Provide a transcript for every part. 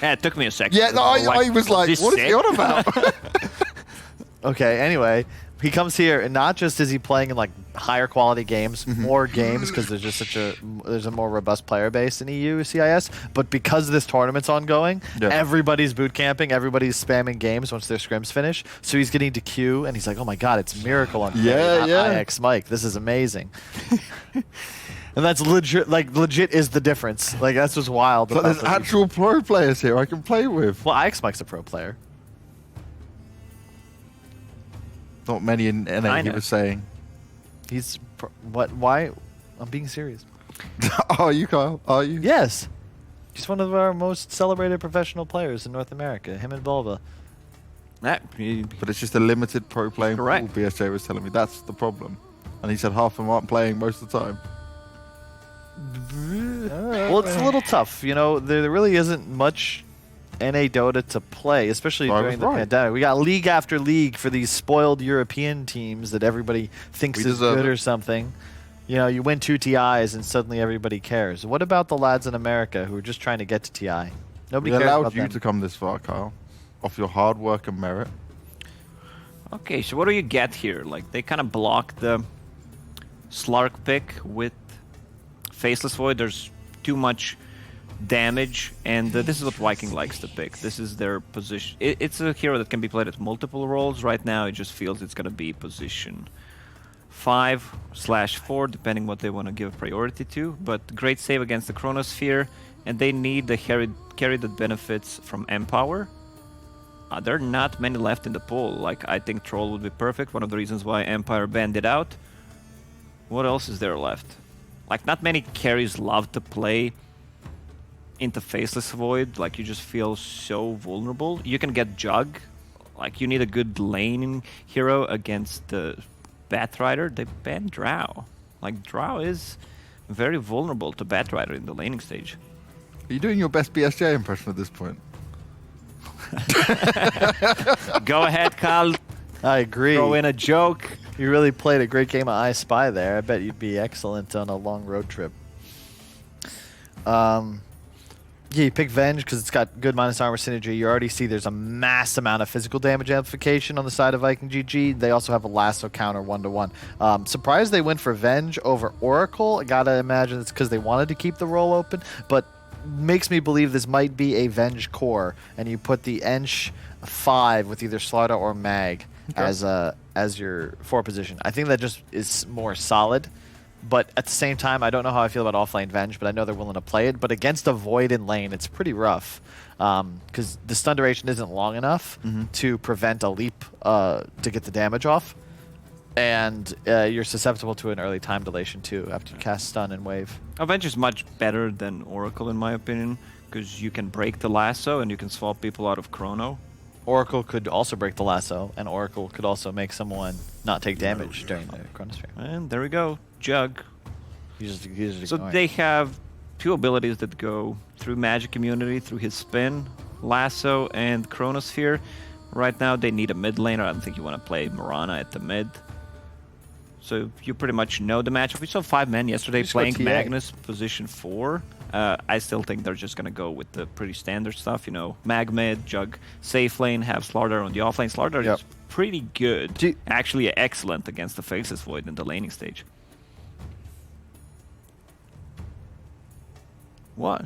Yeah, it took me a second. Yeah, no, I was like, what is he on about? Okay, anyway, he comes here, and not just is he playing in like higher quality games, more games, because there's just there's a more robust player base in EU CIS, but because this tournament's ongoing, everybody's boot camping, everybody's spamming games once their scrims finish, so he's getting to queue, and he's like, oh my god, it's Miracle on IX Mike, this is amazing. And that's legit is the difference. Like, that's just wild. But there's actual pro players here I can play with. Well, IX Mike's a pro player. Not many in NA, he was saying. He's... What? Why? I'm being serious. Are you, Kyle? Are you? Yes. He's one of our most celebrated professional players in North America. Him and Volva. But it's just a limited pro playing pool, Correct. BSJ was telling me. That's the problem. And he said half of them aren't playing most of the time. Well, it's a little tough. You know, there really isn't much NA Dota to play, especially during the pandemic. We got league after league for these spoiled European teams that everybody thinks is good or something. You know, you win 2 TIs and suddenly everybody cares. What about the lads in America who are just trying to get to TI? Nobody cares allowed about you them. to come this far, Kyle, off your hard work and merit. Okay, so what do you get here? Like, they kind of block the Slark pick with Faceless Void. There's too much damage, and this is what Viking likes to pick. This is their position. It's a hero that can be played at multiple roles. Right now, it just feels it's going to be position 5/4, depending what they want to give priority to. But great save against the Chronosphere, and they need the carry that benefits from Empower. There are not many left in the pool. Like, I think Troll would be perfect. One of the reasons why Empire banned it out. What else is there left? Like, not many carries love to play into Faceless Void. Like, you just feel so vulnerable. You can get Jug. Like, you need a good laning hero against the Batrider. They banned Drow. Like, Drow is very vulnerable to Batrider in the laning stage. Are you doing your best BSJ impression at this point? Go ahead, Kyle. I agree. Throw in a joke. You really played a great game of I Spy there. I bet you'd be excellent on a long road trip. Yeah, you pick Venge because it's got good minus armor synergy. You already see there's a mass amount of physical damage amplification on the side of Viking GG. They also have a lasso counter 1-to-1. Surprised they went for Venge over Oracle. I gotta imagine it's because they wanted to keep the role open, but makes me believe this might be a Venge core, and you put the Ench 5 with either Slardar or Mag as your 4 position. I think that just is more solid. But at the same time, I don't know how I feel about offlane Venge, but I know they're willing to play it. But against a Void in lane, it's pretty rough. Because the stun duration isn't long enough to prevent a leap to get the damage off. And you're susceptible to an early time dilation too after you cast stun and wave. Avenge is much better than Oracle in my opinion, because you can break the lasso and you can swap people out of Chrono. Oracle could also break the lasso, and Oracle could also make someone not take damage during the Chronosphere. And there we go, Jug. So ignoring. they have 2 abilities that go through Magic Immunity, through his spin, Lasso, and Chronosphere. Right now they need a mid laner. I don't think you want to play Mirana at the mid. So you pretty much know the matchup. We saw 5 men yesterday playing Magnus position 4. I still think they're just going to go with the pretty standard stuff, you know, Mag mid, Jug safe lane, have Slardar on the offlane. Slardar is pretty good, actually excellent against the Faceless Void in the laning stage. What?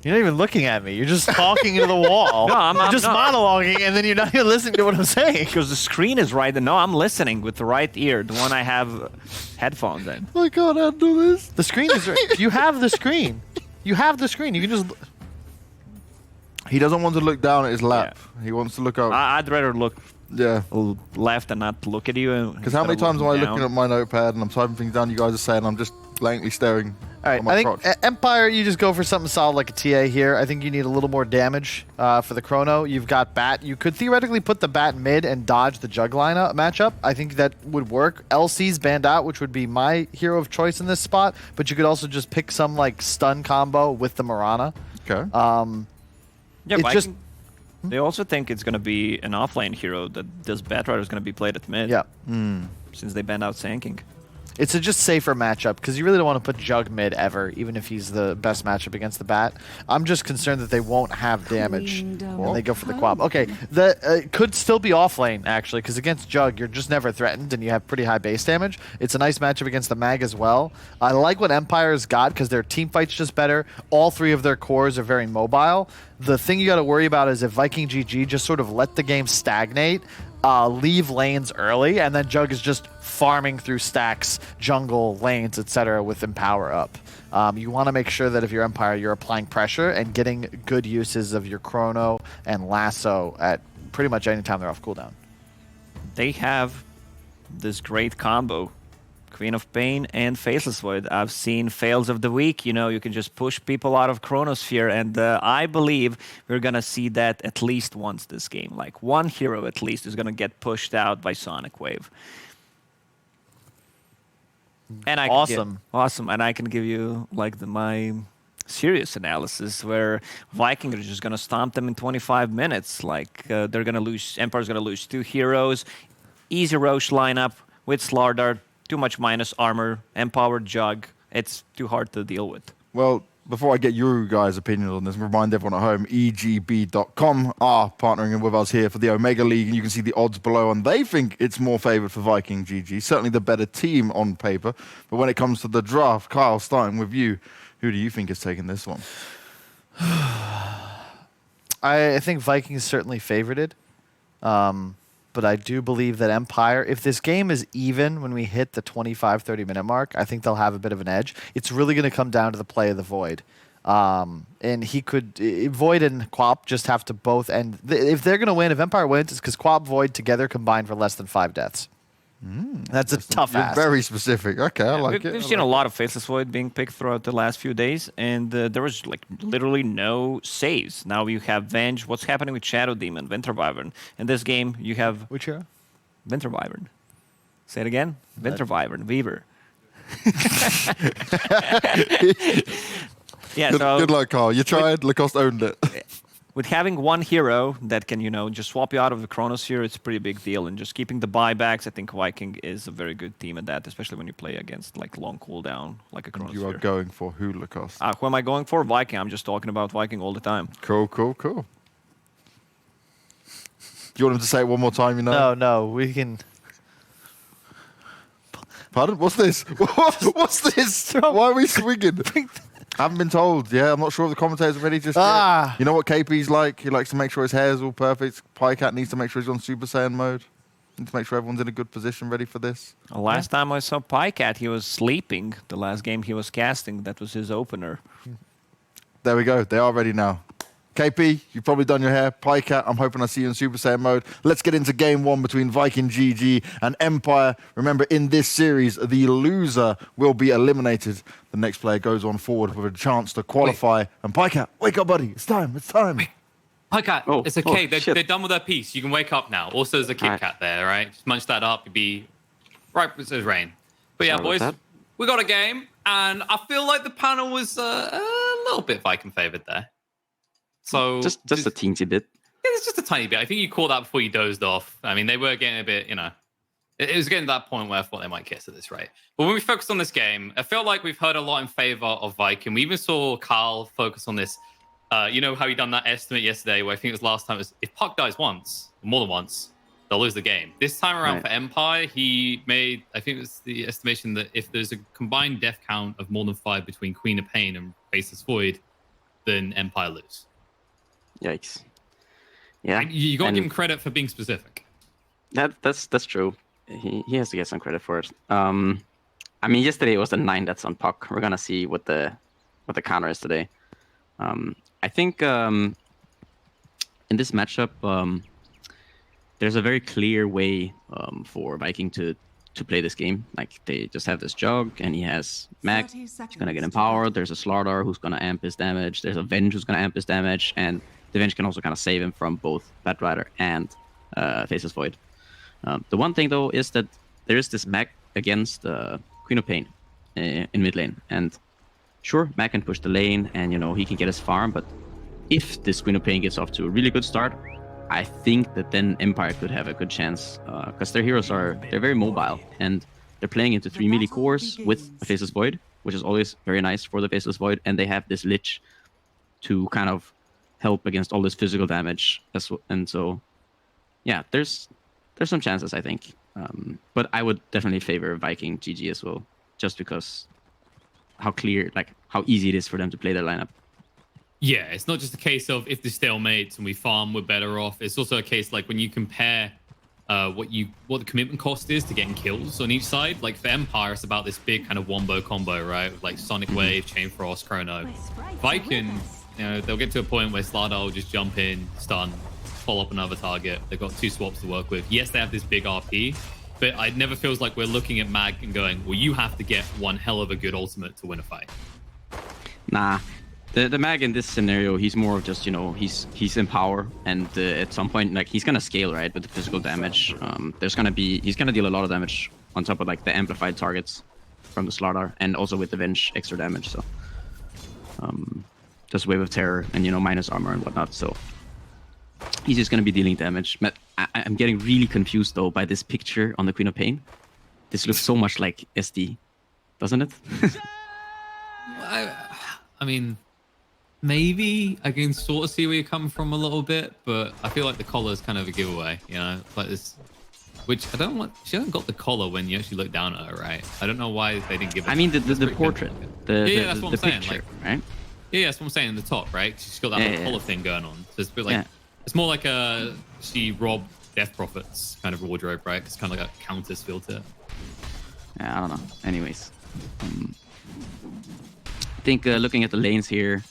You're not even looking at me. You're just talking into the wall. No, I'm just monologuing, and then you're not even listening to what I'm saying. Because the screen is right. No, I'm listening with the right ear, the one I have headphones in. I can't handle this. The screen is right. You have the screen. You have the screen. You can just... He doesn't want to look down at his lap. Yeah. He wants to look up. I'd rather look left and not look at you. Because how many times am I looking at my notepad and I'm typing things down you guys are saying, I'm just blankly staring. All right, I think Empire, you just go for something solid like a TA here. I think you need a little more damage for the Chrono. You've got Bat. You could theoretically put the Bat mid and dodge the Jug matchup. I think that would work. LC's banned out, which would be my hero of choice in this spot. But you could also just pick some like stun combo with the Mirana. Okay. Yeah, but they also think it's going to be an offlane hero that this Batrider is going to be played at mid. Yeah. Since they banned out Sand King. It's a just safer matchup because you really don't want to put Jug mid ever, even if he's the best matchup against the Bat. I'm just concerned that they won't have damage and they go for the Quab. Okay, the could still be off lane actually, because against Jug you're just never threatened and you have pretty high base damage. It's a nice matchup against the Mag as well. I like what Empire's got because their team fight's just better. All three of their cores are very mobile. The thing you got to worry about is if Viking GG just sort of let the game stagnate, leave lanes early, and then Jug is just farming through stacks, jungle, lanes, etc. with Empower up. You want to make sure that if you're Empire, you're applying pressure and getting good uses of your Chrono and Lasso at pretty much any time they're off cooldown. They have this great combo, Queen of Pain and Faceless Void. I've seen fails of the week. You know, you can just push people out of Chronosphere, and I believe we're going to see that at least once this game. Like one hero at least is going to get pushed out by Sonic Wave. And I awesome. Awesome. And I can give you like my serious analysis where Viking are just going to stomp them in 25 minutes. Like they're going to lose, Empire's going to lose 2 heroes, easy Roche lineup with Slardar, too much minus armor, empowered Jug. It's too hard to deal with. Well, before I get your guys' opinions on this, remind everyone at home, EGB.com are partnering with us here for the Omega League, and you can see the odds below, and they think it's more favored for Viking GG. Certainly the better team on paper. But when it comes to the draft, Kyle, starting with you, who do you think is taking this one? I think Vikings certainly favorited. But I do believe that Empire, if this game is even when we hit the 25-30 minute mark, I think they'll have a bit of an edge. It's really going to come down to the play of the Void. And he could, Void and Quap just have to both end. If they're going to win, if Empire wins, it's because Quap, Void together combined for less than 5 deaths. That's a tough ask. Very specific. Okay, I like it. We've seen a lot of Faceless Void being picked throughout the last few days, and there was like literally no saves. Now you have Venge. What's happening with Shadow Demon, Winter Wyvern? In this game, you have... Which hero? Winter Wyvern. Say it again. Winter Wyvern. Weaver. Yeah, Good luck, Carl. You tried. Lacoste owned it. With having one hero that can, you know, just swap you out of the Chronosphere, it's a pretty big deal. And just keeping the buybacks, I think Viking is a very good team at that, especially when you play against like long cooldown, like a Chronosphere. You are going for who, Lacoste? Who am I going for? Viking. I'm just talking about Viking all the time. Cool. Do you want him to say it one more time, you know? No, we can... Pardon? What's this? What's this? Why are we swinging? I haven't been told. Yeah, I'm not sure if the commentators are ready just yet. You know what KP's like? He likes to make sure his hair is all perfect. Pycat needs to make sure he's on Super Saiyan mode. Needs to make sure everyone's in a good position, ready for this. Last time I saw Pycat, he was sleeping. The last game he was casting, that was his opener. There we go. They are ready now. KP, you've probably done your hair. Pycat, I'm hoping I see you in Super Saiyan mode. Let's get into game 1 between Viking GG and Empire. Remember, in this series, the loser will be eliminated. The next player goes on forward with a chance to qualify. And Pycat, wake up, buddy. It's time. Pycat, it's okay. They're done with their piece. You can wake up now. Also, there's a Kit Kat there, right? Just munch that up. You'd be right with his rain. But yeah, boys, we got a game. And I feel like the panel was a little bit Viking favored there. So just a teensy bit. Yeah, it's just a tiny bit. I think you called that before you dozed off. I mean, they were getting a bit, you know, it was getting to that point where I thought they might kiss at this rate. But when we focused on this game, I feel like we've heard a lot in favor of Viking. We even saw Carl focus on this. You know how he done that estimate yesterday, where I think it was last time, was if Puck dies once, or more than once, they'll lose the game. This time around for Empire, he made, I think it was the estimation that if there's a combined death count of more than 5 between Queen of Pain and Faceless Void, then Empire lose. Yikes. Yeah. And you got to give him credit for being specific. That's true. He has to get some credit for it. I mean, yesterday it was a 9 that's on Puck. We're gonna see what the counter is today. I think in this matchup, there's a very clear way for Viking to play this game. Like, they just have this Jug, and he has Mag. He's gonna get empowered. There's a Slardar who's gonna amp his damage. There's a Venge who's gonna amp his damage, and the Venge can also kind of save him from both Batrider and Faceless Void. The one thing, though, is that there is this Mag against Queen of Pain in mid lane. And sure, Mag can push the lane, and, you know, he can get his farm, but if this Queen of Pain gets off to a really good start, I think that then Empire could have a good chance, because their heroes they're very mobile, and they're playing into 3 melee cores with a Faceless Void, which is always very nice for the Faceless Void, and they have this Lich to kind of help against all this physical damage. And so, yeah, there's some chances, I think. But I would definitely favor Viking GG as well, just because how easy it is for them to play their lineup. Yeah, it's not just a case of if the stalemates and we farm, we're better off. It's also a case like when you compare what the commitment cost is to getting kills on each side. Like for Empire, it's about this big kind of wombo combo, right? With like Sonic Wave, Chain Frost, Chrono. Viking, they'll get to a point where Slardar will just jump in, stun, follow up another target. They've got 2 swaps to work with. Yes, they have this big RP, but it never feels like we're looking at Mag and going, well, you have to get one hell of a good ultimate to win a fight. Nah. The Mag in this scenario, he's more of just, he's in power, and at some point, like, he's gonna scale, right, with the physical damage. He's gonna deal a lot of damage on top of, like, the amplified targets from the Slardar, and also with the Venge extra damage, so. Just Wave of Terror, and, minus armor and whatnot, so. He's just gonna be dealing damage. I'm getting really confused, though, by this picture on the Queen of Pain. This looks so much like SD, doesn't it? I mean... Maybe I can sort of see where you're coming from a little bit, but I feel like the collar is kind of a giveaway, like this, which I don't want. She hasn't got the collar when you actually look down at her, right? I don't know why they didn't give it. I mean, the portrait, that's what I'm saying. Picture, like, right? Yeah, that's what I'm saying in the top, right? She's got that collar thing going on. So it's a bit like it's more like she robbed Death Prophet's kind of wardrobe, right? It's kind of like a Countess feel to it. Yeah, I don't know. Anyways, I think looking at the lanes here.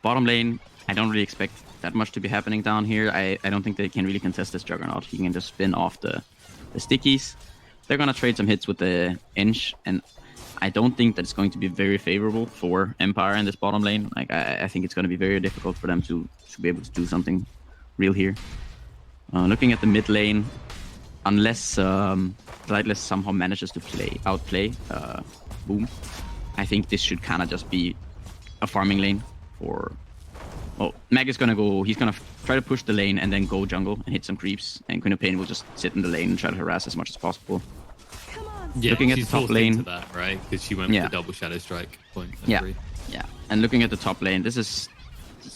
Bottom lane, I don't really expect that much to be happening down here. I don't think they can really contest this Juggernaut. He can just spin off the stickies. They're going to trade some hits with the Ench, and I don't think that it's going to be very favorable for Empire in this bottom lane. Like I think it's going to be very difficult for them to be able to do something real here. Looking at the mid lane, unless Lightless somehow manages to outplay Boom, I think this should kind of just be a farming lane. Mag is gonna go. He's gonna try to push the lane and then go jungle and hit some creeps. And Queen of Pain will just sit in the lane and try to harass as much as possible. Yeah, looking at the top lane, into that, right? Because she went with the double Shadow Strike point. Yeah. And looking at the top lane, it's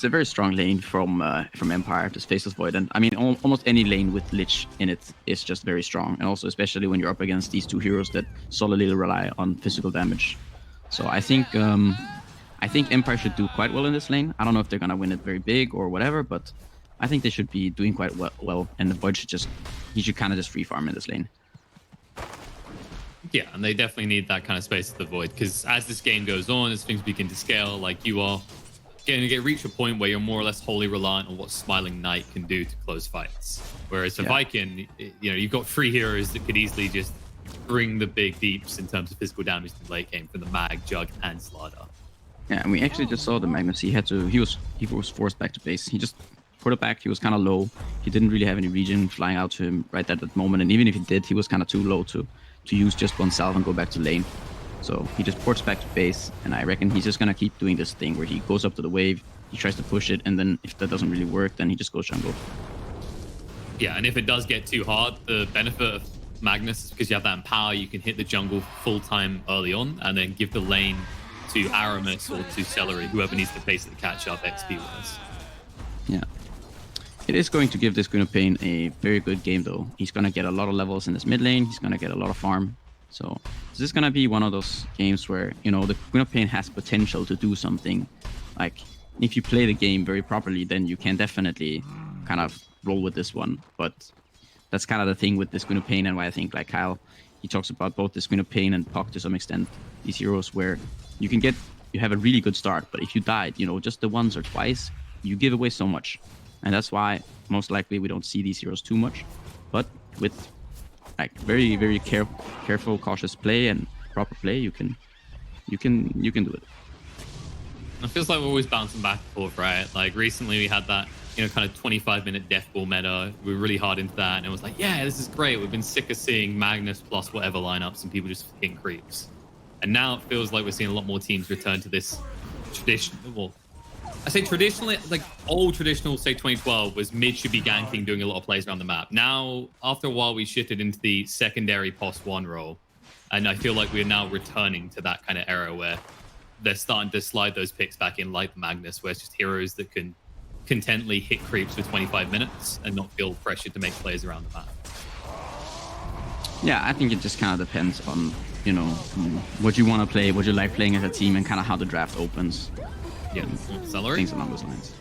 a very strong lane from Empire, just Faceless Void, and I mean almost any lane with Lich in it is just very strong. And also especially when you're up against these 2 heroes that solidly rely on physical damage. So I think Empire should do quite well in this lane. I don't know if they're going to win it very big or whatever, but I think they should be doing quite well. And the Void should kind of just free farm in this lane. Yeah, and they definitely need that kind of space at the Void, because as this game goes on, as things begin to scale, like you are going to reach a point where you're more or less wholly reliant on what Smiling Knight can do to close fights. Whereas for Viking, you've got 3 heroes that could easily just bring the big deeps in terms of physical damage to the late game from the Mag, Jug, and Slardar. Yeah, and we actually just saw the Magnus. He was forced back to base. He just put it back. He was kind of low. He didn't really have any regen flying out to him right at that moment. And even if he did, he was kind of too low to use just one salve and go back to lane. So he just ports back to base. And I reckon he's just going to keep doing this thing where he goes up to the wave, he tries to push it, and then if that doesn't really work, then he just goes jungle. Yeah, and if it does get too hard, the benefit of Magnus is because you have that empower, you can hit the jungle full time early on and then give the lane to Aramis or to Celery, whoever needs to basically catch up XP-wise. Yeah. It is going to give this Queen of Pain a very good game, though. He's going to get a lot of levels in this mid lane. He's going to get a lot of farm. So this is going to be one of those games where, the Queen of Pain has potential to do something. Like, if you play the game very properly, then you can definitely kind of roll with this one. But that's kind of the thing with this Queen of Pain, and why I think, like Kyle, he talks about both this Queen of Pain and Puck to some extent, these heroes where you have a really good start, but if you died, just the once or twice, you give away so much. And that's why most likely we don't see these heroes too much. But with like very, very careful, cautious play and proper play, you can do it. It feels like we're always bouncing back and forth, right? Like recently we had that, kind of 25-minute death ball meta. We were really hard into that, and it was like, yeah, this is great. We've been sick of seeing Magnus plus whatever lineups and people just hitting creeps. And now it feels like we're seeing a lot more teams return to this traditional. Well, I say traditionally, like old traditional, say 2012, was mid should be ganking, doing a lot of plays around the map. Now, after a while, we shifted into the secondary post 1 role. And I feel like we're now returning to that kind of era where they're starting to slide those picks back in like Magnus, where it's just heroes that can contently hit creeps for 25 minutes and not feel pressured to make plays around the map. Yeah, I think it just kind of depends on, you know, what you want to play, what you like playing as a team, and kind of how the draft opens. Yeah, Celery. Things along those lines.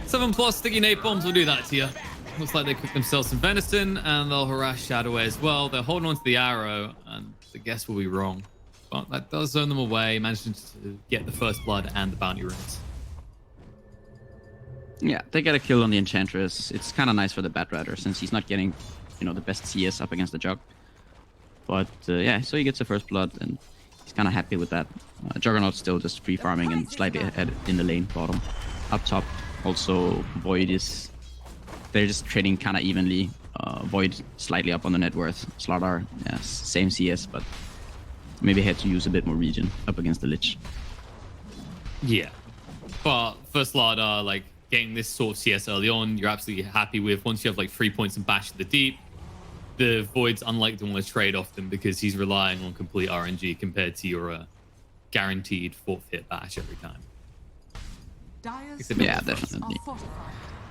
7+ sticky nade bombs will do that to you. Looks like they cook themselves some venison, and they'll harass Shadowway as well. They're holding on to the arrow, and the guess will be wrong. But that does zone them away, managing to get the first blood and the bounty runes. Yeah, they get a kill on the Enchantress. It's kind of nice for the Batrider since he's not getting, you know, the best CS up against the Jug. But yeah, so he gets the first blood, and he's kind of happy with that. Juggernaut's still just free farming and slightly ahead in the lane bottom. Up top, also Void is... They're just trading kind of evenly. Void slightly up on the net worth. Slardar, yeah, same CS, but maybe had to use a bit more regen up against the Lich. Yeah. But for Slardar, like, getting this sort of CS early on, you're absolutely happy with. Once you have like 3 points and bash to the deep, the Void's unlikely to want to trade off them because he's relying on complete RNG compared to your guaranteed 4th hit bash every time. Yeah, definitely.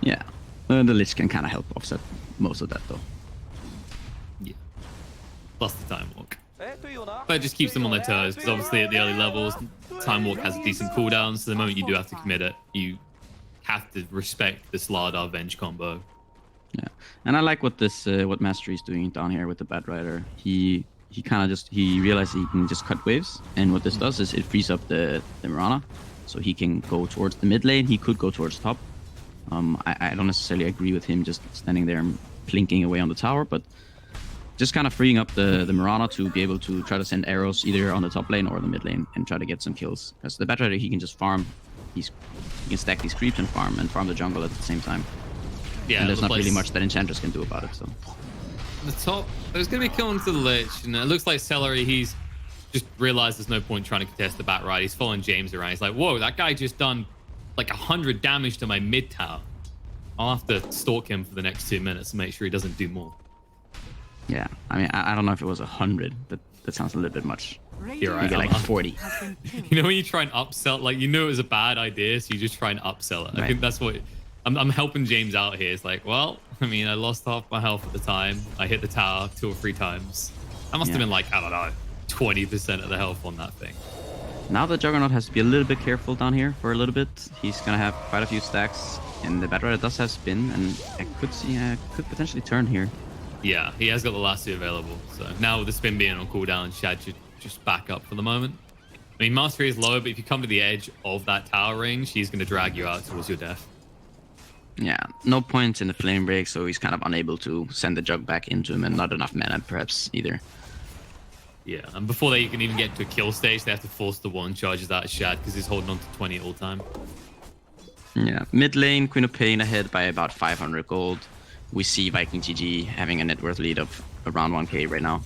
Yeah. The Lich can kind of help offset most of that, though. Yeah. Plus the Time Walk. But it just keeps them on their toes, because obviously at the early levels, Time Walk has a decent cooldown, so the moment you do have to commit it, you have to respect the Slardar Venge combo. Yeah, and I like what this what Mastery is doing down here with the Batrider. He kind of just realized he can just cut waves, and what this does is it frees up the Mirana, so he can go towards the mid lane. He could go towards top. I don't necessarily agree with him just standing there and plinking away on the tower, but just kind of freeing up the Mirana to be able to try to send arrows either on the top lane or the mid lane and try to get some kills. Because the Batrider, he can just farm. He can stack these creeps and farm the jungle at the same time. Yeah, and there's not really much that Enchantress can do about it. So the top, there's going to be killing to the Lich, and it looks like Celery, he's just realized there's no point trying to contest the bat ride. He's following James around. He's like, whoa, that guy just done like 100 damage to my mid tower. I'll have to stalk him for the next 2 minutes to make sure he doesn't do more. Yeah, I mean, I don't know if it was 100, but that sounds a little bit much. You're right. You get like 40. You know when you try and upsell, like you knew it was a bad idea, so you just try and upsell it. Right. I think that's what I'm helping James out here. It's like, well, I mean, I lost half my health at the time. I hit the tower 2 or 3 times. I must have been like, I don't know, 20% of the health on that thing. Now the Juggernaut has to be a little bit careful down here for a little bit. He's gonna have quite a few stacks, and the Batrider does have spin, and I could see could potentially turn here. Yeah, he has got the last 2 available. So now with the spin being on cooldown, Shad should just back up for the moment. I mean, Mastery is low, but if you come to the edge of that tower ring, she's going to drag you out towards your death. Yeah, no points in the flame break, so he's kind of unable to send the Jug back into him, and not enough mana perhaps either. Yeah, and before they can even get to a kill stage, they have to force the 1 charges out of Shad because he's holding on to 20 all time. Yeah, mid lane, Queen of Pain ahead by about 500 gold. We see Viking GG having a net worth lead of around 1k right now.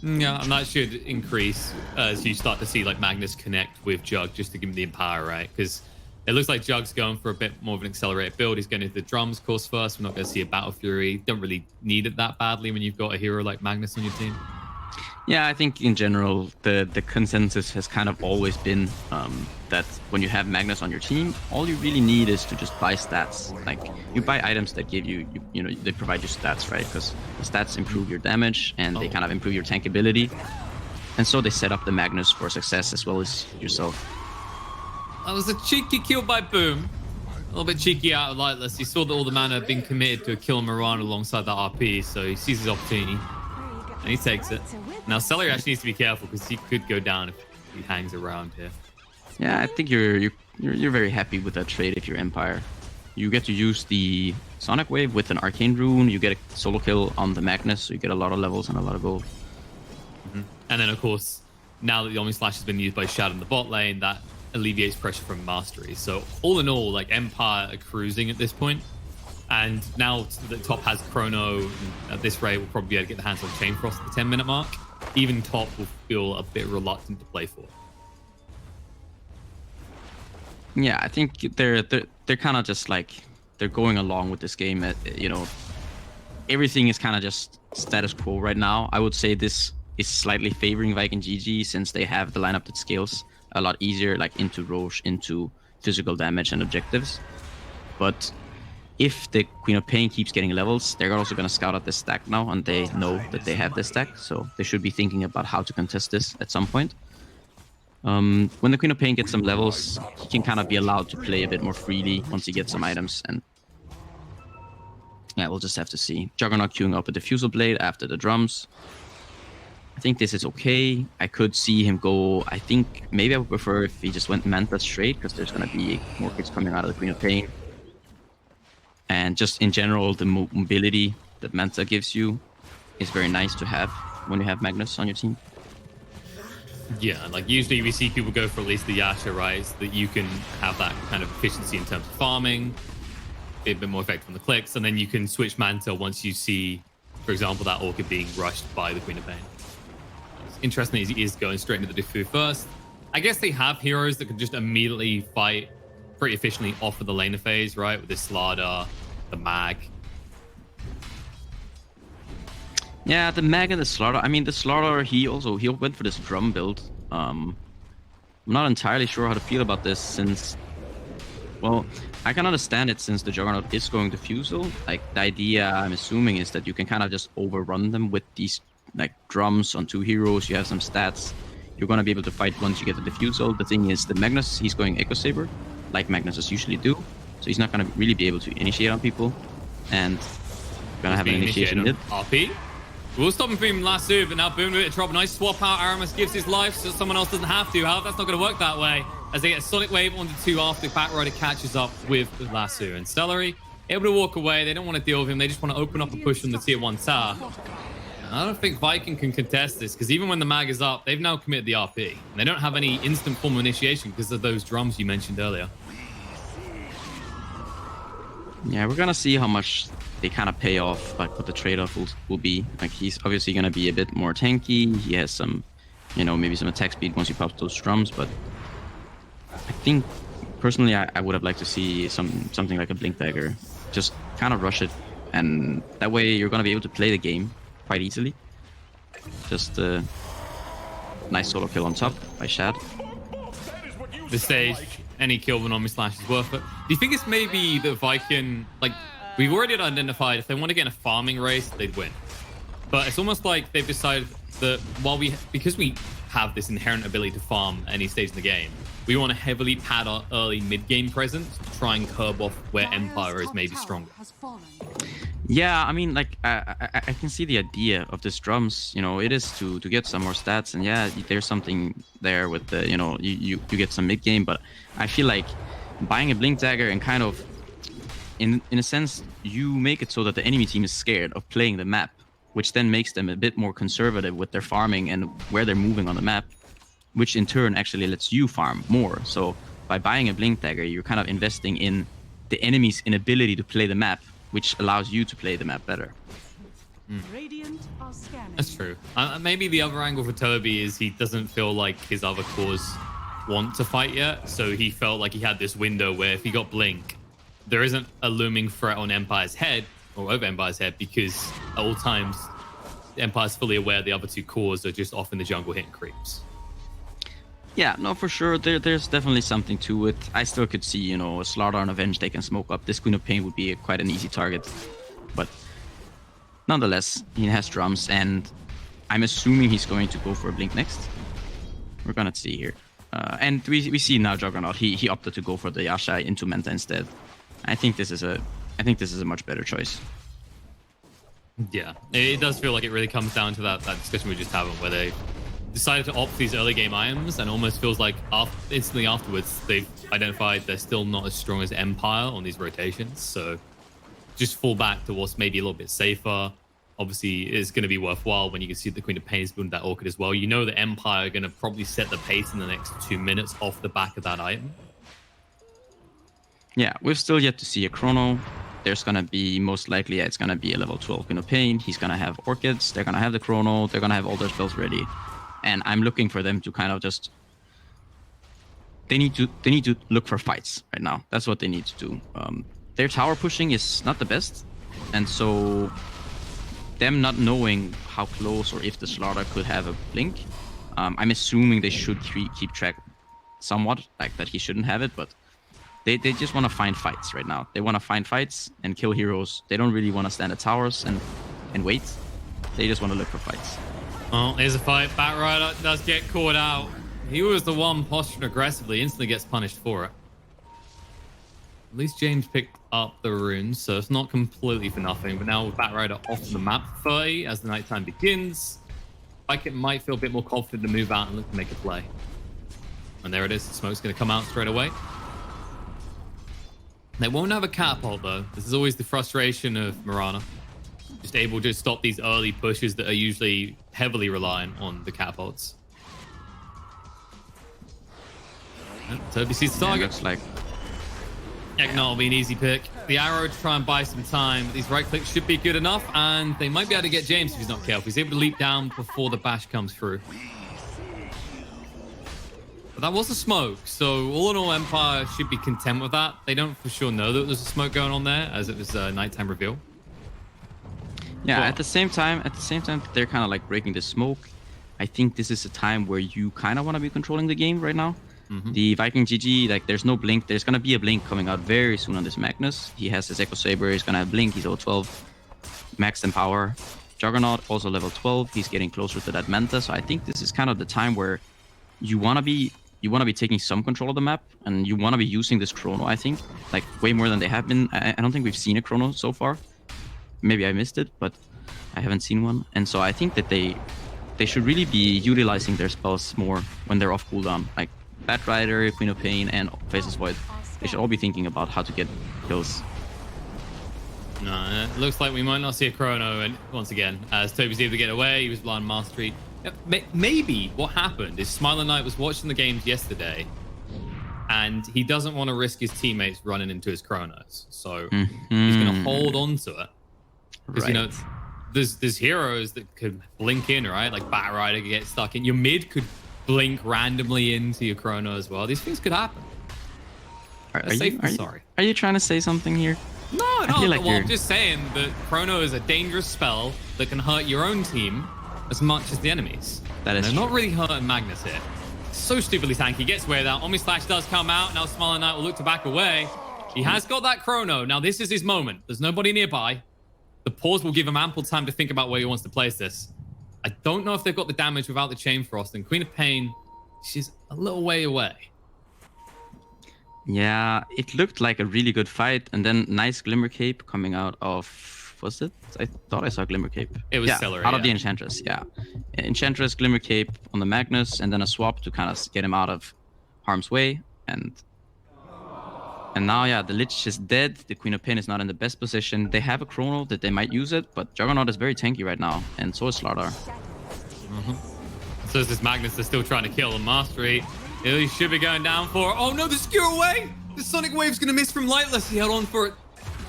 Yeah, and that should increase as you start to see like Magnus connect with Jug just to give him the empower, right? Because it looks like Jug's going for a bit more of an accelerated build. He's going into the drums course first. We're not going to see a Battle Fury. Don't really need it that badly when you've got a hero like Magnus on your team. Yeah, I think in general, the consensus has kind of always been that when you have Magnus on your team, all you really need is to just buy stats. Like, you buy items that give you, you know, they provide you stats, right? Because the stats improve your damage and they kind of improve your tank ability. And so they set up the Magnus for success as well as yourself. That was a cheeky kill by Boom. A little bit cheeky out of Lightless. He saw that all the mana had been committed to a kill Mirana alongside the RP, so he sees his opportunity. And he takes it. Now, Celery actually needs to be careful because he could go down if he hangs around here. Yeah, I think you're very happy with that trade if you're Empire. You get to use the Sonic Wave with an Arcane Rune. You get a solo kill on the Magnus, so you get a lot of levels and a lot of gold. Mm-hmm. And then, of course, now that the Omni Slash has been used by Shad in the bot lane, that alleviates pressure from Mastery. So all in all, like Empire are cruising at this point. And now the top has Chrono. At this rate, we'll probably be able to get the hands on Chain Frost at the 10-minute mark. Even top will feel a bit reluctant to play for. Yeah, I think they're kind of just like they're going along with this game. You know, everything is kind of just status quo right now. I would say this is slightly favoring Viking GG since they have the lineup that scales a lot easier, like into Roche, into physical damage and objectives. But if the Queen of Pain keeps getting levels, they're also going to scout out this stack now, and they know that they have this stack, so they should be thinking about how to contest this at some point. When the Queen of Pain gets some levels, he can kind of be allowed to play a bit more freely once he gets some items, and yeah, we'll just have to see. Juggernaut queuing up a Diffusal Blade after the drums. I think this is okay. I could see him go, I think maybe I would prefer if he just went Manta straight, because there's going to be more kicks coming out of the Queen of Pain. And just in general, the mobility that Manta gives you is very nice to have when you have Magnus on your team. Yeah, like usually we see people go for at least the Yasha, right? So that you can have that kind of efficiency in terms of farming, be a bit more effective on the clicks, and then you can switch Manta once you see, for example, that Orchid being rushed by the Queen of Pain. It's interesting that he is going straight into the Diffu first. I guess they have heroes that can just immediately fight pretty efficiently off of the laner phase, right? With the Slardar, the Mag. Yeah, the Mag and the Slardar. I mean, the Slardar, he went for this drum build. I'm not entirely sure how to feel about this since, well, I can understand it since the Juggernaut is going Diffusal. Like, the idea, I'm assuming, is that you can kind of just overrun them with these, like, drums on 2 heroes. You have some stats. You're going to be able to fight once you get the Diffusal. The thing is, the Magnus, he's going Echo Saber, like Magnuses usually do. So he's not going to really be able to initiate on people. And going to have an initiation mid. RP. We'll stop him from Lasso, but now Boom with a drop. Nice swap out. Aramis gives his life so someone else doesn't have to. However, that's not going to work that way. As they get a Sonic Wave onto 2 after Batrider catches up with Lasso. And Celery able to walk away. They don't want to deal with him. They just want to open up a push on the tier 1 tower. And I don't think Viking can contest this, because even when the Mag is up, they've now committed the RP. And they don't have any instant form of initiation because of those drums you mentioned earlier. Yeah, we're going to see how much they kind of pay off, like what the trade-off will be. Like, he's obviously going to be a bit more tanky. He has some, you know, maybe some attack speed once you pop those drums, but I think personally I would have liked to see something like a Blink Dagger. Just kind of rush it, and that way you're going to be able to play the game quite easily. Just a nice solo kill on top by Shad. This stage, any kill with Omni Slash is worth it. Do you think it's maybe the Viking, like, we've already identified if they want to get in a farming race, they'd win. But it's almost like they've decided that because we have this inherent ability to farm at any stage in the game, we want to heavily pad our early mid-game presence to try and curb off where Empire is maybe stronger. Yeah, I mean, like, I can see the idea of this drums. You know, it is to get some more stats, and yeah, there's something there with the, you know, you get some mid-game, but I feel like buying a Blink Dagger and kind of, in a sense, you make it so that the enemy team is scared of playing the map, which then makes them a bit more conservative with their farming and where they're moving on the map, which in turn actually lets you farm more. So by buying a Blink Dagger, you're kind of investing in the enemy's inability to play the map, which allows you to play the map better. That's true. Maybe the other angle for Toby is he doesn't feel like his other cores want to fight yet, so he felt like he had this window where if he got Blink, there isn't a looming threat on Empire's head, or over Empire's head, because at all times, Empire's fully aware the other 2 cores are just off in the jungle hitting creeps. Yeah, no, for sure. There's definitely something to it. I still could see, you know, a Slardar and Avenge they can smoke up. This Queen of Pain would be quite an easy target. But nonetheless, he has drums, and I'm assuming he's going to go for a Blink next. We're going to see here. And we see now Juggernaut. He opted to go for the Yasha into Manta instead. I think this is a much better choice. Yeah, it does feel like it really comes down to that discussion we just had, where they decided to opt for these early game items, and almost feels like instantly afterwards they've identified they're still not as strong as Empire on these rotations. So just fall back to what's maybe a little bit safer. Obviously, it's going to be worthwhile when you can see the Queen of Pain is building that Orchid as well. You know that Empire are going to probably set the pace in the next 2 minutes off the back of that item. Yeah, we've still yet to see a Chrono. There's going to be, most likely, it's going to be a level 12 Queen of Pain. He's going to have Orchids. They're going to have the Chrono. They're going to have all their spells ready. And I'm looking for them to kind of just... They need to look for fights right now. That's what they need to do. Their tower pushing is not the best. And so them not knowing how close or if the slaughter could have a blink, I'm assuming they should keep track somewhat, like that he shouldn't have it, but they just want to find fights right now. They want to find fights and kill heroes. They don't really want to stand at towers and wait. They just want to look for fights. Well, here's a fight. Batrider does get caught out. He was the one posturing aggressively, instantly gets punished for it. At least James picked up the runes, so it's not completely for nothing. But now with Batrider off the map for 30 as the nighttime begins, Viking might feel a bit more confident to move out and look to make a play. And there it is. The smoke's going to come out straight away. They won't have a catapult, though. This is always the frustration of Mirana. Just able to stop these early pushes that are usually heavily reliant on the catapults. Toby sees the target. Looks like Eknar will be an easy pick. The arrow to try and buy some time. These right clicks should be good enough, and they might be able to get James if he's not careful. He's able to leap down before the bash comes through. But that was a smoke, so all in all, Empire should be content with that. They don't for sure know that there's a smoke going on there, as it was a nighttime reveal. Yeah, at the same time, they're kind of like breaking the smoke. I think this is a time where you kind of want to be controlling the game right now. The Viking GG, like, there's no blink. There's going to be a blink coming out very soon on this Magnus. He has his Echo Saber. He's going to have blink. He's level 12. Maxed in power. Juggernaut, also level 12. He's getting closer to that Manta. So I think this is kind of the time where you want to be taking some control of the map. And you want to be using this Chrono, I think. Like, way more than they have been. I don't think we've seen a Chrono so far. Maybe I missed it, but I haven't seen one. And so I think that they should really be utilizing their spells more when they're off cooldown. Like, Batrider, Queen of Pain, and Faceless Void. They should all be thinking about how to get kills. No, it looks like we might not see a Chrono, and once again, as Toby's able to get away, he was blind mastery. Maybe what happened is Smiler Knight was watching the games yesterday, and he doesn't want to risk his teammates running into his Chronos, so he's going to hold on to it. Because, you know, there's heroes that could blink in, right? Like Batrider could get stuck in. Your mid could blink randomly into your Chrono as well. These things could happen. Are you trying to say something here? No, well, I'm just saying that Chrono is a dangerous spell that can hurt your own team as much as the enemies. That is They're not really hurting Magnus here. So stupidly tanky. Gets away with that. Omni Slash does come out. Now Smiler Knight will look to back away. He has got that Chrono. Now this is his moment. There's nobody nearby. The pause will give him ample time to think about where he wants to place this. I don't know if they've got the damage without the Chain Frost. And Queen of Pain, she's a little way away. Yeah, it looked like a really good fight. And then nice Glimmer Cape coming out of... Was it? I thought I saw Glimmer Cape. It was Celery, out of the Enchantress, yeah. Enchantress, Glimmer Cape on the Magnus, and then a swap to kind of get him out of harm's way. And now, yeah, the Lich is dead. The Queen of Pain is not in the best position. They have a Chrono that they might use it, but Juggernaut is very tanky right now, and so is Slardar. So is this Magnus that's still trying to kill the Mastery. He should be going down for... Oh no, the Skewer Away! The Sonic Wave's going to miss from Lightless. He held on for it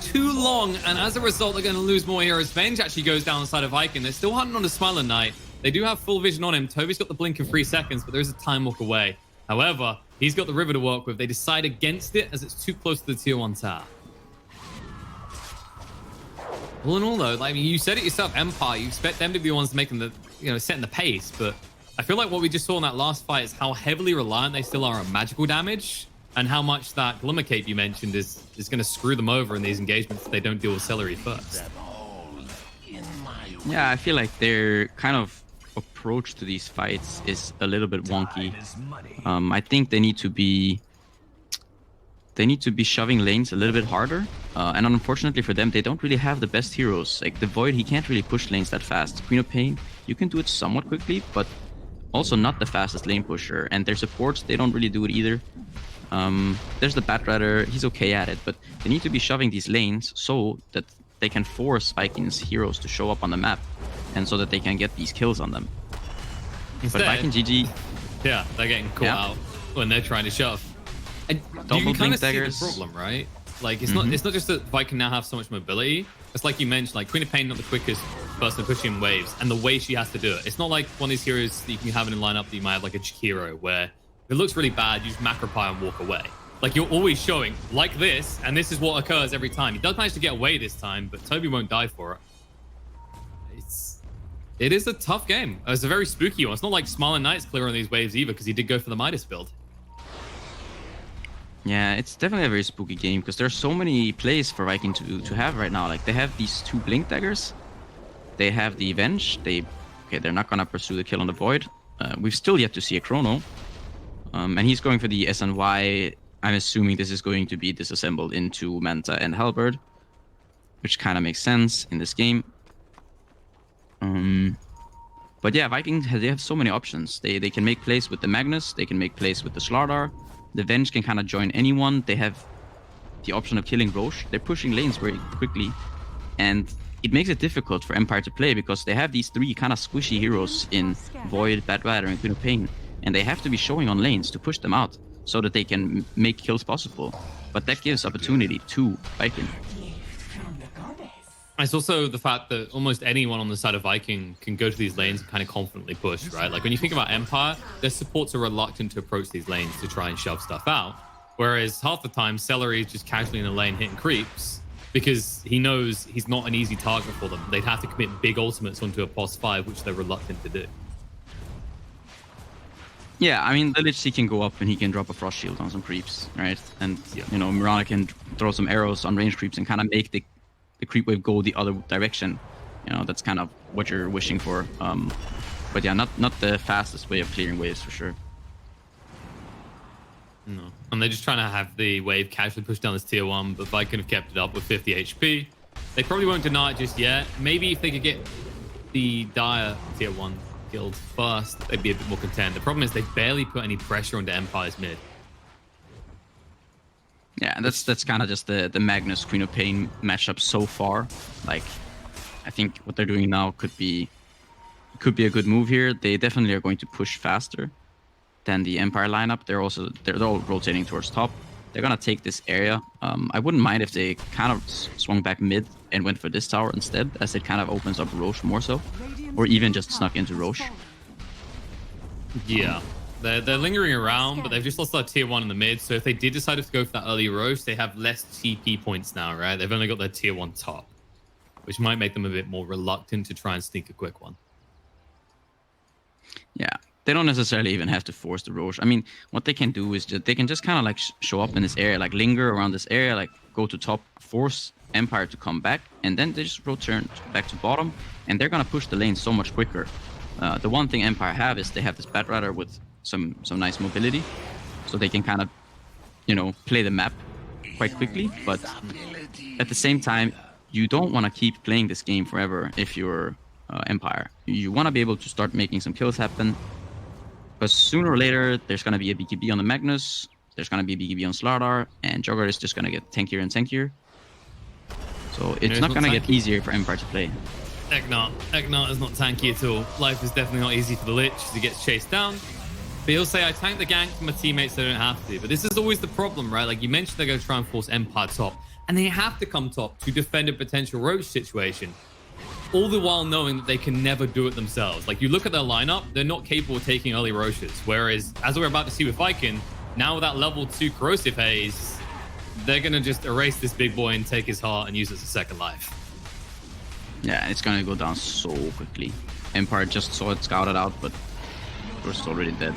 too long, and as a result, they're going to lose more heroes. Venge actually goes down the side of Viking. They're still hunting on the Smiler Knight. They do have full vision on him. Toby's got the blink in 3 seconds, but there's a time walk away. However, he's got the river to work with. They decide against it as it's too close to the tier 1 tower. All in all, though, like, I mean, you said it yourself, Empire. You expect them to be the ones making the, setting the pace. But I feel like what we just saw in that last fight is how heavily reliant they still are on magical damage, and how much that Glimmer Cape you mentioned is going to screw them over in these engagements if they don't deal with Celery first. Yeah, I feel like their kind of approach to these fights is a little bit wonky. I think they need to be shoving lanes a little bit harder. And unfortunately for them, they don't really have the best heroes. Like the Void, he can't really push lanes that fast. Queen of Pain, you can do it somewhat quickly, but also not the fastest lane pusher. And their supports, they don't really do it either. There's the Batrider, he's okay at it, but they need to be shoving these lanes so that they can force Viking's heroes to show up on the map, and so that they can get these kills on them. Instead, but Viking GG... Yeah, they're getting caught out when they're trying to shove. And you kind of see the problem, right? Like, it's not just that Viking now have so much mobility. It's like you mentioned, like, Queen of Pain not the quickest person pushing in waves, and the way she has to do it. It's not like one of these heroes that you can have in a lineup that you might have, like a Chikiro, where if it looks really bad, you just macropie and walk away. Like, you're always showing, like this, and this is what occurs every time. He does manage to get away this time, but Toby won't die for it. It is a tough game. It's a very spooky one. It's not like Smiling Knight's clear on these waves either, because he did go for the Midas build. Yeah, it's definitely a very spooky game because there's so many plays for Viking to have right now. Like they have these 2 Blink Daggers, they have the Venge. They're not gonna pursue the kill on the Void. We've still yet to see a Chrono, and he's going for the SNY. I'm assuming this is going to be disassembled into Manta and Halberd, which kind of makes sense in this game. But yeah, Vikings, they have so many options. They can make plays with the Magnus, they can make plays with the Slardar. The Venge can kind of join anyone. They have the option of killing Roche. They're pushing lanes very quickly. And it makes it difficult for Empire to play because they have these 3 kind of squishy heroes in Void, Bad Rider, and Queen of Pain. And they have to be showing on lanes to push them out so that they can make kills possible. But that gives opportunity to Viking. It's also the fact that almost anyone on the side of Viking can go to these lanes and kind of confidently push, right? Like when you think about Empire, their supports are reluctant to approach these lanes to try and shove stuff out. Whereas half the time, Celery is just casually in the lane hitting creeps because he knows he's not an easy target for them. They'd have to commit big ultimates onto a POS 5, which they're reluctant to do. Yeah, I mean, the Lich, he can go up and he can drop a Frost Shield on some creeps, right? And, you know, Mirana can throw some arrows on range creeps and kind of make the creep wave go the other direction. You know, that's kind of what you're wishing for. But yeah, not the fastest way of clearing waves for sure. No. And they're just trying to have the wave casually push down this tier 1, but Viking have kept it up with 50 HP. They probably won't deny it just yet. Maybe if they could get the Dire tier 1 killed first, they'd be a bit more content. The problem is they barely put any pressure onto Empire's mid. Yeah, and that's kind of just the Magnus Queen of Pain matchup so far. Like, I think what they're doing now could be a good move here. They definitely are going to push faster than the Empire lineup. They're all rotating towards top. They're gonna take this area. I wouldn't mind if they kind of swung back mid and went for this tower instead, as it kind of opens up Roche more so, or even just snuck into Roche. Yeah. They're lingering around, but they've just lost their tier 1 in the mid. So if they did decide to go for that early Roche, they have less TP points now, right? They've only got their tier 1 top, which might make them a bit more reluctant to try and sneak a quick one. Yeah, they don't necessarily even have to force the Roche. I mean, what they can do is they can just kind of like show up in this area, like linger around this area, like go to top, force Empire to come back, and then they just return back to bottom, and they're gonna push the lane so much quicker. The one thing Empire have is they have this Bad Rider with some nice mobility, so they can kind of, you know, play the map quite quickly. But at the same time, you don't want to keep playing this game forever if you're Empire. You want to be able to start making some kills happen, because sooner or later there's going to be a BKB on the Magnus, there's going to be a BKB on Slardar, and Jogger is just going to get tankier and tankier. So it's not going to get easier for Empire to play. Eknart is not tanky at all. Life is definitely not easy for the Lich as he gets chased down. But he'll say, I tanked the gank for my teammates, so I don't have to. But this is always the problem, right? Like you mentioned, they're going to try and force Empire top. And they have to come top to defend a potential Roche situation. All the while knowing that they can never do it themselves. Like you look at their lineup, they're not capable of taking early Roches. Whereas, as we're about to see with Viking, now with that level 2 Corrosive Haze, they're going to just erase this big boy and take his heart and use it as a second life. Yeah, it's going to go down so quickly. Empire just saw it scouted out, but we're still already dead.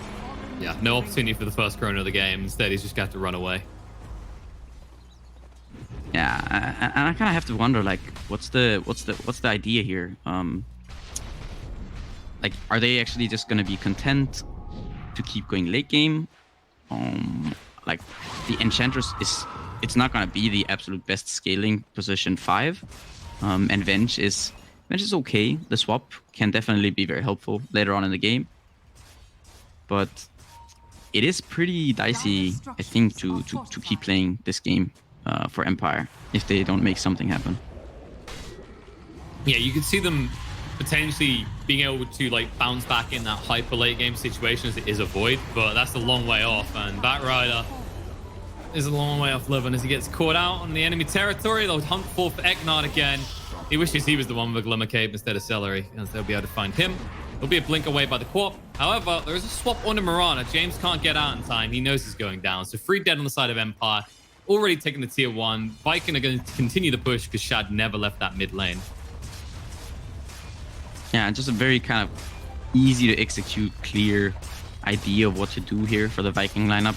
Yeah, no opportunity for the first Chrono of the game. Instead, he's just got to run away. Yeah, and I kind of have to wonder, like, what's the idea here? Like, are they actually just gonna be content to keep going late game? Like, the Enchantress it's not gonna be the absolute best scaling position 5, and Venge is okay. The swap can definitely be very helpful later on in the game, but it is pretty dicey, I think, to keep playing this game for Empire if they don't make something happen. Yeah, you can see them potentially being able to like bounce back in that hyper late game situation as it is a Void, but that's a long way off, and Bat Rider is a long way off living as he gets caught out on the enemy territory. They'll hunt for Eknard again. He wishes he was the one with a Glimmer Cape instead of Celery, as they'll be able to find him. He'll be a blink away by the Quap. However, there is a swap onto Mirana. James can't get out in time. He knows he's going down. So 3 dead on the side of Empire. Already taking the tier 1. Viking are going to continue the push because Shad never left that mid lane. Yeah, just a very kind of easy to execute, clear idea of what to do here for the Viking lineup.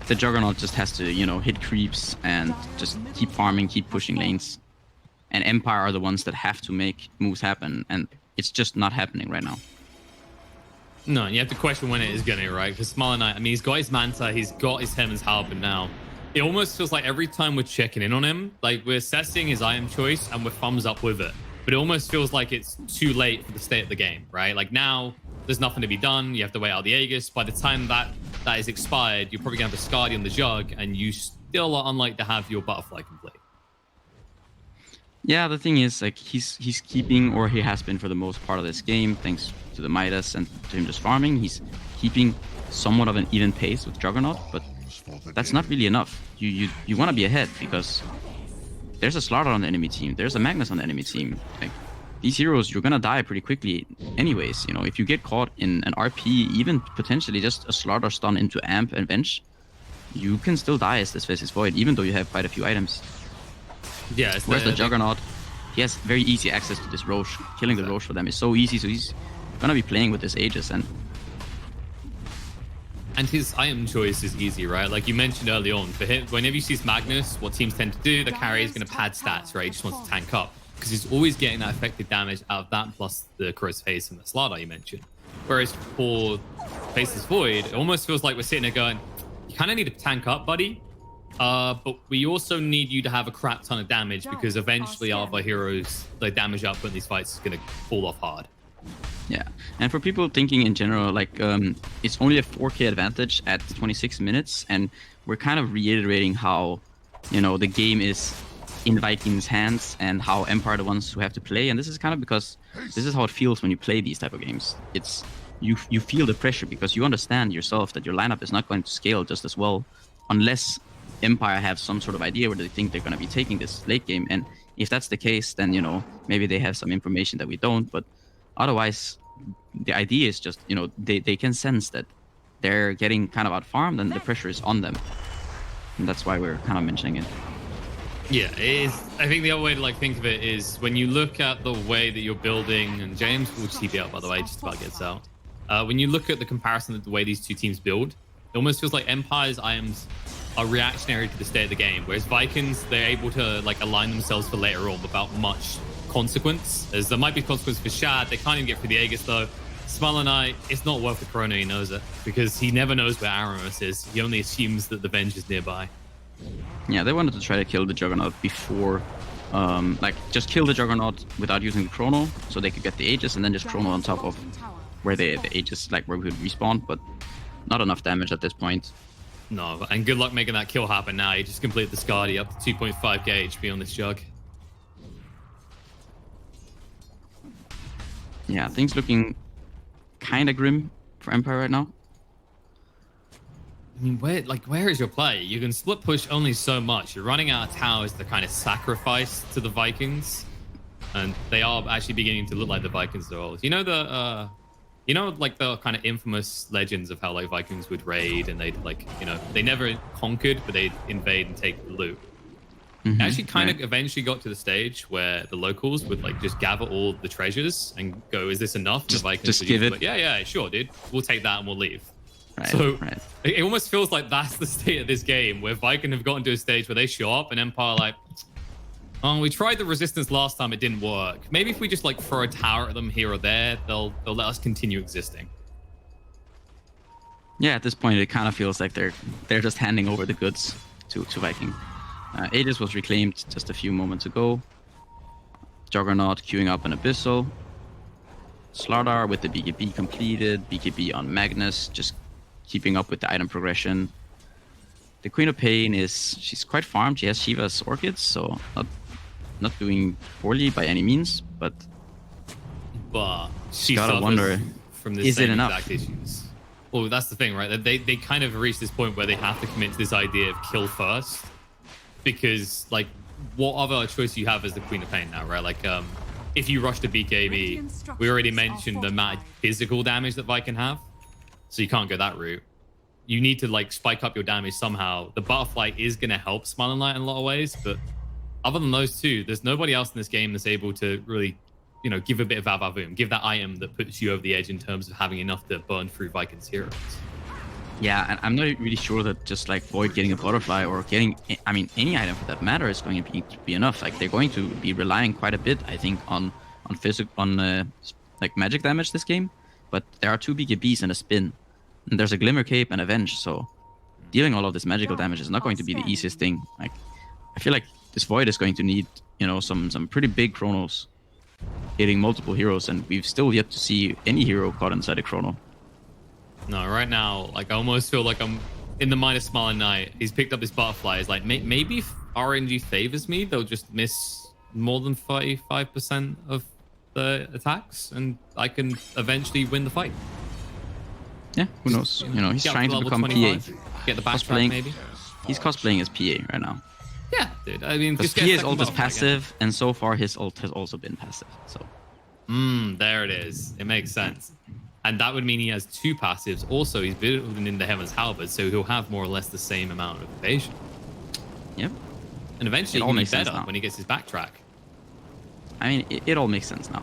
The Juggernaut just has to, you know, hit creeps and just keep farming, keep pushing lanes. And Empire are the ones that have to make moves happen, and it's just not happening right now. No, and you have to question when it is going to, right? Because Smaller Knight, I mean, he's got his Manta, he's got his Heaven's Harbor now. It almost feels like every time we're checking in on him, like we're assessing his item choice and we're thumbs up with it. But it almost feels like it's too late for the state of the game, right? Like now, there's nothing to be done. You have to wait out the Aegis. By the time that is expired, you're probably going to have a Skadi on the Jug, and you still are unlikely to have your Butterfly complete. Yeah, the thing is, like, he's keeping, or he has been for the most part of this game, thanks to the Midas and to him just farming, he's keeping somewhat of an even pace with Juggernaut, but that's not really enough. You want to be ahead, because there's a Slaughter on the enemy team, there's a Magnus on the enemy team. Like, these heroes, you're gonna die pretty quickly anyways. You know, if you get caught in an RP, even potentially just a Slaughter stun into Amp and Bench, you can still die as this Faceless Void, even though you have quite a few items. Yeah, whereas the Juggernaut, he has very easy access to this Roche. Killing the Roche for them is so easy, so he's gonna be playing with this Aegis, and his item choice is easy, right? Like you mentioned early on, for him, whenever you see his Magnus, what teams tend to do, the carry is going to pad stats, right? He just wants to tank up, because he's always getting that effective damage out of that, plus the Corrosive Haze and the Slardar you mentioned. Whereas for Faceless Void, it almost feels like we're sitting there going, you kind of need to tank up, buddy. But we also need you to have a crap ton of damage, because eventually all of our heroes, the damage output in these fights is going to fall off hard. yeah. And for people thinking in general, like, it's only a 4K advantage at 26 minutes, and we're kind of reiterating how, you know, the game is in Vikings' hands and how Empire are the ones who have to play. And this is kind of because this is how it feels when you play these type of games. It's you feel the pressure, because you understand yourself that your lineup is not going to scale just as well unless Empire have some sort of idea where they think they're going to be taking this late game. And if that's the case, then, you know, maybe they have some information that we don't. But otherwise, the idea is just, you know, they can sense that they're getting kind of out-farmed and the pressure is on them. And that's why we're kind of mentioning it. Yeah, it is. I think the other way to like think of it is when you look at the way that you're building, and James will TP out, by the way, just about gets out. When you look at the comparison of the way these two teams build, it almost feels like Empire's items are reactionary to the state of the game, whereas Vikings, they're able to like align themselves for later on without much consequence. As there might be consequence for Shad, they can't even get through the Aegis though. Smaller Knight, it's not worth the Corona, he knows it, because he never knows where Aramis is. He only assumes that the Venge is nearby. Yeah, they wanted to try to kill the Juggernaut before, like, just kill the Juggernaut without using the Chrono, so they could get the Aegis and then just Chrono on top of where the Aegis, like, where we would respawn, but not enough damage at this point. No, and good luck making that kill happen now. You just complete the Skadi up to 2.5k HP on this Jug. Yeah, things looking kind of grim for Empire right now. I mean, where is your play? You can split push only so much. You're running out of towers to kind of sacrifice to the Vikings, and they are actually beginning to look like the Vikings of old. You know the, like the kind of infamous legends of how like Vikings would raid and they'd like, you know, they never conquered, but they'd invade and take the loot. It actually kind of eventually got to the stage where the locals would like just gather all the treasures and go, "Is this enough?" Just, the Vikings just would give it. like, yeah, sure, dude. We'll take that and we'll leave. Right, So right. it almost feels like that's the state of this game, where Viking have gotten to a stage where they show up and Empire like, oh, we tried the resistance last time, it didn't work. Maybe if we just like throw a tower at them here or there, they'll let us continue existing. Yeah, at this point, it kind of feels like they're just handing over the goods to Viking. Aegis was reclaimed just a few moments ago. Juggernaut queuing up an Abyssal. Slardar with the BKB completed. BKB on Magnus, just keeping up with the item progression. The Queen of Pain she's quite farmed. She has Shiva's Orchids, so not doing poorly by any means, but she gotta wonder, from the is same it enough? exact issues. Well, that's the thing, right? They kind of reached this point where they have to commit to this idea of kill first, because like, what other choice you have as the Queen of Pain now, right? Like, if you rush to BKB, we already mentioned the amount of physical damage that Vi can have, so you can't go that route. You need to like spike up your damage somehow. The Butterfly is going to help Smiling Light in a lot of ways, but other than those two, there's nobody else in this game that's able to really you know, give a bit of Vavavoom, give that item that puts you over the edge in terms of having enough to burn through Viking's heroes. Yeah, and I'm not really sure that just like Void getting a butterfly or getting, I mean, any item for that matter is going to be enough. Like they're going to be relying quite a bit, I think, on like magic damage this game. But there are 2 BKBs and a spin, and there's a Glimmer Cape and a Venge. So dealing all of this magical damage is not going to be the easiest thing. Like I feel like this Void is going to need, you know, some pretty big chronos hitting multiple heroes, and we've still yet to see any hero caught inside a chrono. No, right now, like I almost feel like I'm in the minus Smiling Knight. He's picked up his butterfly. It's like maybe if RNG favors me, they'll just miss more than 35% of the attacks, and I can eventually win the fight. Yeah, who knows? You know, he's Get up trying to level become 25, PA. Get the backtrack maybe. He's cosplaying as PA right now. Yeah, dude. I mean, Because just get PA's second ult is butterfly again. passive, and so far his ult has also been passive. So There it is. It makes sense. And that would mean he has 2 passives. Also, he's building in the Heaven's Halberd, so he'll have more or less the same amount of evasion. yep. And eventually It all he'll be makes sense better now. when he gets his backtrack. I mean, it all makes sense now.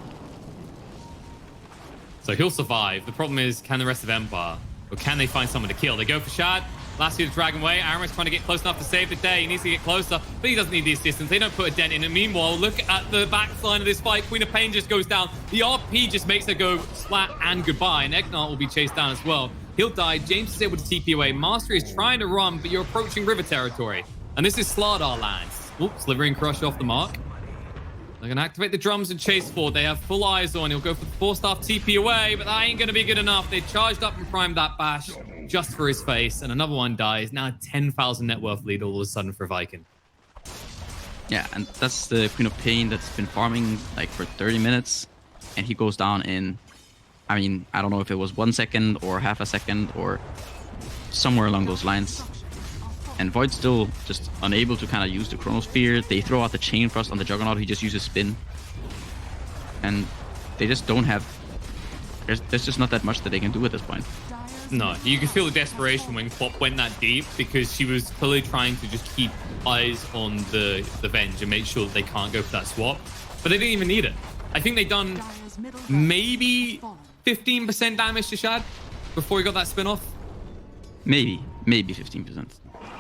So he'll survive. The problem is, can the rest of Empire, or can they find someone to kill? They go for Shad. Last year, the Dragon Way. Aramis trying to get close enough to save the day. He needs to get closer, but he doesn't need the assistance. They don't put a dent in. And meanwhile, look at the backline of this fight. Queen of Pain just goes down. The RP just makes her go splat and goodbye. And Eknart will be chased down as well. He'll die. James is able to TP away. Mastery is trying to run, but you're approaching river territory. And this is Slardar lands. Oops, Slivering Crush off the mark. They're going to activate the drums and chase forward. They have full eyes on. He'll go for the 4-staff TP away, but that ain't going to be good enough. They charged up and primed that bash just for his face, and another one dies. Now a 10,000 net worth lead all of a sudden for Viking. Yeah, and that's the Queen of Pain that's been farming like for 30 minutes, and he goes down in, I mean, I don't know if it was 1 second or half a second or somewhere along those lines. And Void's still just unable to kind of use the Chronosphere. They throw out the Chain Frost on the Juggernaut. He just uses Spin. And they just don't have... There's just not that much that they can do at this point. No, you can feel the desperation when Quap went that deep, because she was clearly trying to just keep eyes on the Venge and make sure that they can't go for that swap. But they didn't even need it. I think they done maybe 15% damage to Shad before he got that spin off. Maybe 15%.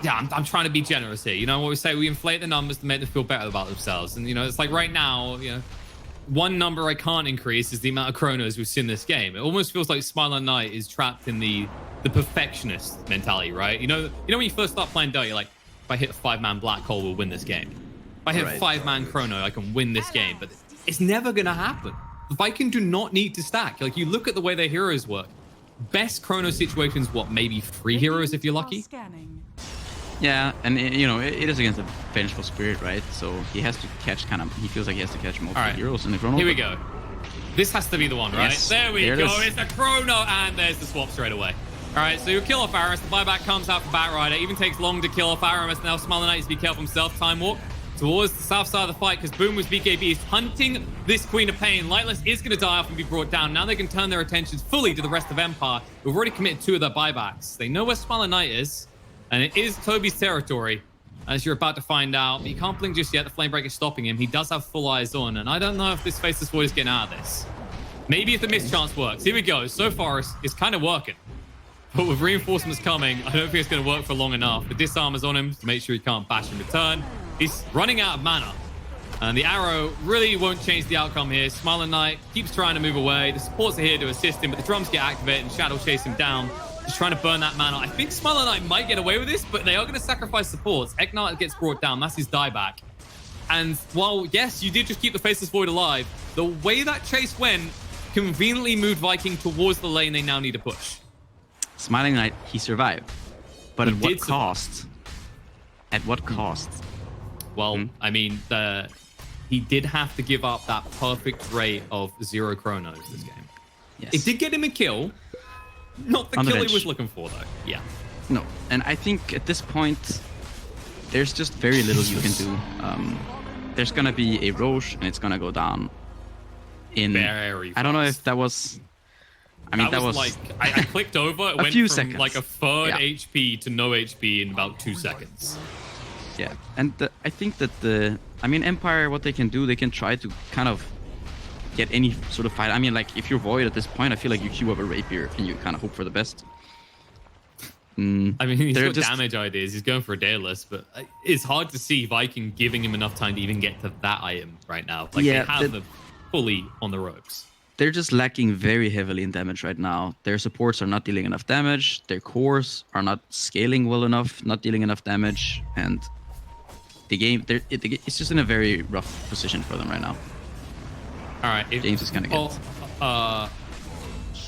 Yeah, I'm trying to be generous here. You know what we say? We inflate the numbers to make them feel better about themselves. And, you know, it's like right now, you know, one number I can't increase is the amount of chronos we've seen this game. It almost feels like Smiling Knight is trapped in the perfectionist mentality, right? You know when you first start playing Dota, you're like, if I hit a 5-man black hole, we'll win this game. If I hit a 5-man chrono, I can win this game. But it's never going to happen. Viking do not need to stack. Like, you look at the way their heroes work. Best chrono situations, what, maybe 3 heroes if you're lucky? Yeah, and you know, it is against a vengeful spirit, right? So he has to catch he feels like he has to catch multiple heroes in the chrono. Here we go. This has to be the one, right? Yes, there we there it go. is. It's the chrono, and there's the swap straight away. All right, so you kill off Aramis. The buyback comes out for Batrider. Even takes long to kill off Aramis. Now Smiling Knight needs to be careful himself. Time walk towards the south side of the fight, because Boom with BKB is hunting this Queen of Pain. Lightless is going to die off and be brought down. Now they can turn their attentions fully to the rest of Empire, who've already committed 2 of their buybacks. They know where Smiling Knight is, and it is Toby's territory, as you're about to find out. But you can't blink just yet. The Flamebreaker is stopping him. He does have full eyes on, and I don't know if this Faceless Void is getting out of this. Maybe if the mischance works. Here we go. So far, it's kind of working. But with reinforcements coming, I don't think it's going to work for long enough. The disarm is on him to make sure he can't bash in return. He's running out of mana. And the arrow really won't change the outcome here. Smiling Knight keeps trying to move away. The supports are here to assist him, but the drums get activated and Shadow chase him down. Just trying to burn that mana. I think Smiling Knight might get away with this, but they are going to sacrifice supports. Eknart gets brought down. That's his dieback. And while, yes, you did just keep the Faceless Void alive, the way that chase went conveniently moved Viking towards the lane they now need to push. Smiling Knight, he survived. But He at what did survive. cost? At what cost? Well, I mean, he did have to give up that perfect rate of 0 chronos this game. Yes. It did get him a kill. Not the On the kill he bench. was looking for, though. Yeah. No, and I think at this point, there's just very little you can do. There's gonna be a Roche, and it's gonna go down in... Very I don't know fast. if that was... I mean, that was like... I clicked over, it a went few from seconds. like a third Yeah. HP to no HP in about 2 seconds. Yeah, and I think that I mean, Empire, what they can do, they can try to kind of get any sort of fight. I mean, like if you're Void at this point, I feel like you queue up a Rapier and you kind of hope for the best. I mean, he's they're got damage ideas. He's going for a Daedalus, but it's hard to see Viking giving him enough time to even get to that item right now. Like, Yeah, they have them fully on the ropes. They're just lacking very heavily in damage right now. Their supports are not dealing enough damage. Their cores are not scaling well enough, not dealing enough damage, and the game, it's just in a very rough position for them right now. All right, James is gonna get. All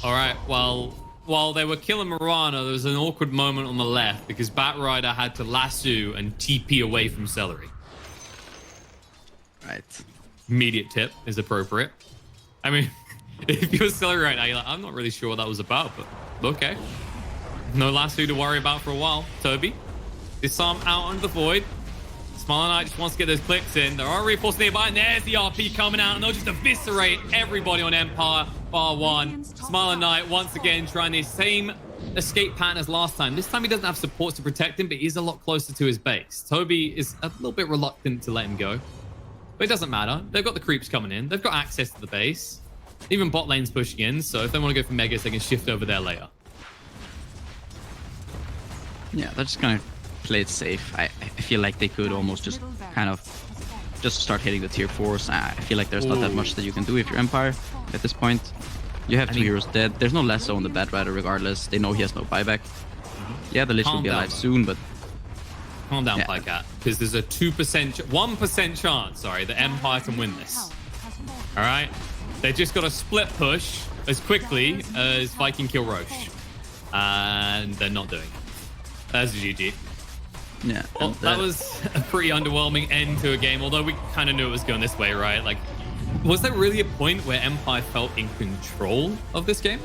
right, well. While they were killing Mirana, there was an awkward moment on the left because Batrider had to lasso and TP away from Celery. Right. Immediate tip is appropriate. I mean, if you're Celery right now, you're like, I'm not really sure what that was about, but okay. No lasso to worry about for a while. Toby, disarm out under the void. Smiling Knight just wants to get those clicks in. There are reinforcements nearby, and there's the RP coming out, and they'll just eviscerate everybody on Empire, bar one. Smiling Knight, once again, trying the same escape pattern as last time. This time he doesn't have supports to protect him, but he's a lot closer to his base. Toby is a little bit reluctant to let him go, but it doesn't matter. They've got the creeps coming in. They've got access to the base. Even bot lane's pushing in, so if they want to go for Megas, they can shift over their layer. Yeah, they're just gonna play it safe. I feel like they could almost just kind of just start hitting the tier 4s. I feel like there's not that much that you can do if you're Empire at this point. You have 2 heroes dead. There's no lasso on the Batrider regardless. They know he has no buyback. Yeah, the Lich will be alive soon, but... Calm down, Plycat, because there's a 1% chance, that Empire can win this. All right? They just got to split push as quickly as Viking kill Roche. And they're not doing it. That's a GG. Yeah. Well, that was a pretty underwhelming end to a game, although we kind of knew it was going this way, right? Like, was there really a point where Empire felt in control of this game?